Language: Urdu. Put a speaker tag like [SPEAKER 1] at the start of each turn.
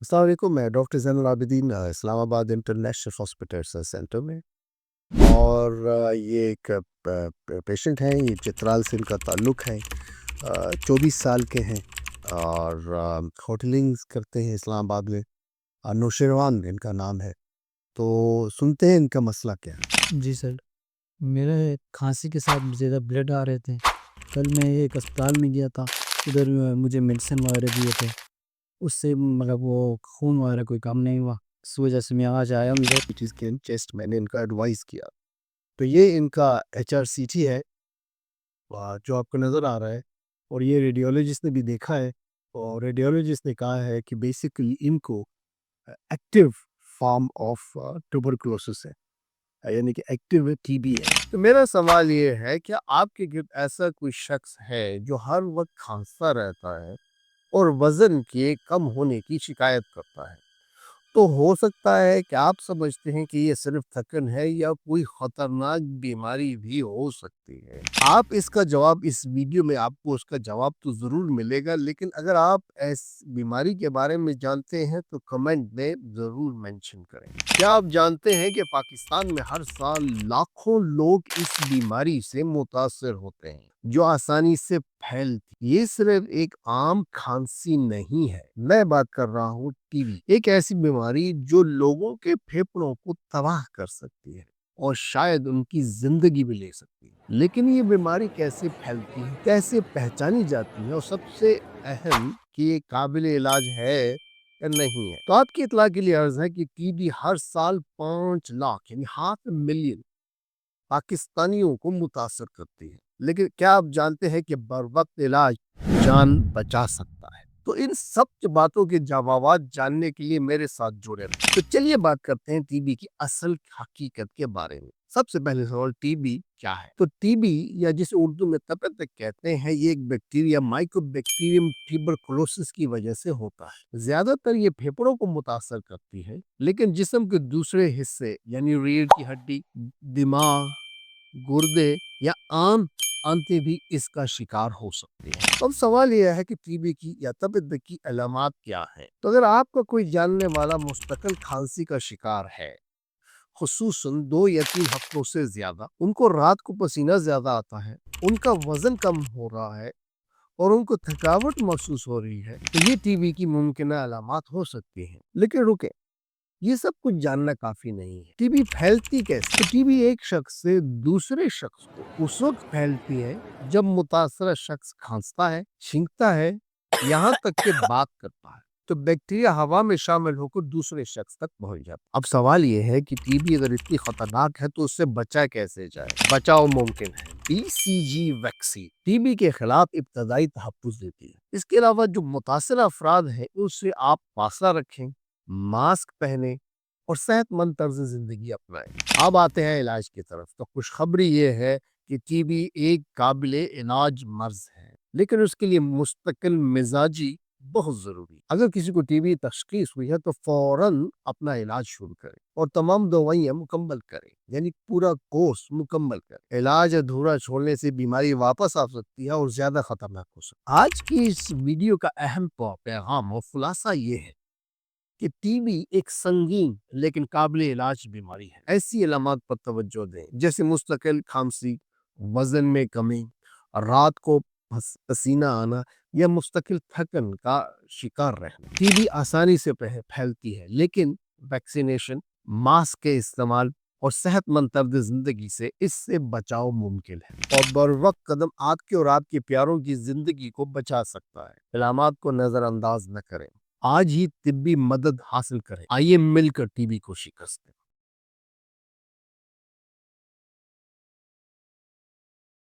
[SPEAKER 1] السلام علیکم، میں ڈاکٹر زین العابدین اسلام آباد انٹرنیشنل ہاسپٹل سینٹر میں، اور یہ ایک پیشنٹ ہیں، یہ چترال سے ان کا تعلق ہے۔ 24 سال کے ہیں اور ہوٹلنگ کرتے ہیں اسلام آباد میں۔ نوشیروان ان کا نام ہے، تو سنتے ہیں ان کا مسئلہ کیا ہے۔
[SPEAKER 2] جی سر، میرے کھانسی کے ساتھ زیادہ بلڈ آ رہے تھے۔ کل میں ایک اسپتال میں گیا تھا، ادھر مجھے میڈیسن وغیرہ دیے تھے، اس سے مطلب وہ خون وغیرہ کوئی کام نہیں ہوا، اس وجہ سے میں آج آیا ہوں ادھر۔
[SPEAKER 1] اسکین چیسٹ میں نے ان کا ایڈوائز کیا، تو یہ ان کا HRCT ہے جو آپ کو نظر آ رہا ہے، اور یہ ریڈیولوجسٹ نے بھی دیکھا ہے، اور ریڈیولوجسٹ نے کہا ہے کہ بیسیکلی ان کو ایکٹیو فارم آف ٹوبرکلوسس ہے، یعنی کہ ایکٹیو TB ہے۔ تو میرا سوال یہ ہے کہ آپ کے گرد ایسا کوئی شخص ہے جو ہر وقت کھانستا رہتا ہے اور وزن کے کم ہونے کی شکایت کرتا ہے، تو ہو سکتا ہے کہ آپ سمجھتے ہیں کہ یہ صرف تھکن ہے یا کوئی خطرناک بیماری بھی ہو سکتی ہے۔ آپ اس کا جواب اس ویڈیو میں آپ کو اس کا جواب تو ضرور ملے گا، لیکن اگر آپ اس بیماری کے بارے میں جانتے ہیں تو کمنٹ میں ضرور منشن کریں۔ کیا آپ جانتے ہیں کہ پاکستان میں ہر سال لاکھوں لوگ اس بیماری سے متاثر ہوتے ہیں جو آسانی سے پھیلتی؟ یہ صرف ایک عام کھانسی نہیں ہے، میں بات کر رہا ہوں TB، ایک ایسی بیماری جو لوگوں کے پھیپھڑوں کو تباہ کر سکتی ہے اور شاید ان کی زندگی بھی لے سکتی ہے۔ لیکن یہ بیماری کیسے پھیلتی ہے، کیسے پہچانی جاتی ہے، اور سب سے اہم کہ یہ قابل علاج ہے یا نہیں ہے؟ تو آپ کی اطلاع کے لیے عرض ہے کہ TB ہر سال 5 لاکھ یعنی 500,000 پاکستانیوں کو متاثر کرتی ہے، لیکن کیا آپ جانتے ہیں کہ بر وقت علاج جان بچا سکتا ہے؟ تو ان سب باتوں کے جوابات جاننے کے لیے میرے ساتھ جڑے رہیں۔ تو چلیے بات کرتے ہیں TB کی اصل حقیقت کے بارے میں۔ سب سے پہلے سوال، TB کیا ہے؟ تو TB یا جسے اردو میں تپ کہتے ہیں، یہ ایک بیکٹیریا مائکرو بیکٹیریم ٹیوبرکلوسس کی وجہ سے ہوتا ہے۔ زیادہ تر یہ پھیپھڑوں کو متاثر کرتی ہے، لیکن جسم کے دوسرے حصے یعنی ریڑھ کی ہڈی، دماغ، گردے یا عام آنتیں بھی اس کا شکار ہو سکتے ہیں۔ اب سوال یہ ہے کہ TB کی یا تپ کی علامات کیا ہیں؟ تو اگر آپ کا کوئی جاننے والا مستقل کھانسی کا شکار ہے، خصوصاً 2 یا 3 ہفتوں سے زیادہ، ان کو رات کو پسینہ زیادہ آتا ہے، ان کا وزن کم ہو رہا ہے اور ان کو تھکاوٹ محسوس ہو رہی ہے، تو یہ TB کی ممکنہ علامات ہو سکتی ہیں۔ لیکن رکے، یہ سب کچھ جاننا کافی نہیں ہے۔ TB پھیلتی کیسے؟ تو TB ایک شخص سے دوسرے شخص کو اس وقت پھیلتی ہے جب متاثرہ شخص کھانستا ہے، چھینکتا ہے، یہاں تک کہ بات کرتا ہے، تو بیکٹیریا ہوا میں شامل ہو کر دوسرے شخص تک پہنچ جاتا ہے۔ اب سوال یہ ہے کہ TB اگر اتنی خطرناک ہے تو اس سے بچا کیسے جائے؟ بچاؤ ممکن ہے۔ BCG ویکسین TB کے خلاف ابتدائی تحفظ دیتی ہے۔ اس کے علاوہ جو متاثرہ افراد ہیں اس سے آپ فاصلہ رکھیں، ماسک پہنے اور صحت مند طرز زندگی اپنائیں۔ اب آتے ہیں علاج کی طرف، تو خوشخبری یہ ہے کہ TB ایک قابل علاج مرض ہے، لیکن اس کے لیے مستقل مزاجی بہت ضروری ہے۔ اگر کسی کو TB تشخیص ہوئی ہے تو فوراً اپنا علاج شروع کریں اور تمام دوائیاں مکمل کریں، یعنی پورا کورس مکمل کریں۔ علاج ادھورا چھوڑنے سے بیماری واپس آ سکتی ہے اور زیادہ خطرناک ہو سکتی ہے۔ آج کی اس ویڈیو کا اہم پیغام اور خلاصہ یہ ہے کہ TB ایک سنگین لیکن قابل علاج بیماری ہے۔ ایسی علامات پر توجہ دیں جیسے مستقل کھانسی، وزن میں کمی، رات کو پسینہ آنا یا مستقل تھکن کا شکار رہنا۔ TB آسانی سے پھیلتی ہے، لیکن ویکسینیشن، ماسک کے استعمال اور صحت مند طرز زندگی سے اس سے بچاؤ ممکن ہے، اور بر وقت قدم آپ کے اور آپ کے پیاروں کی زندگی کو بچا سکتا ہے۔ علامات کو نظر انداز نہ کریں، آج ہی طبی مدد حاصل کریں۔ آئیے مل کر TB کو شکست دیں۔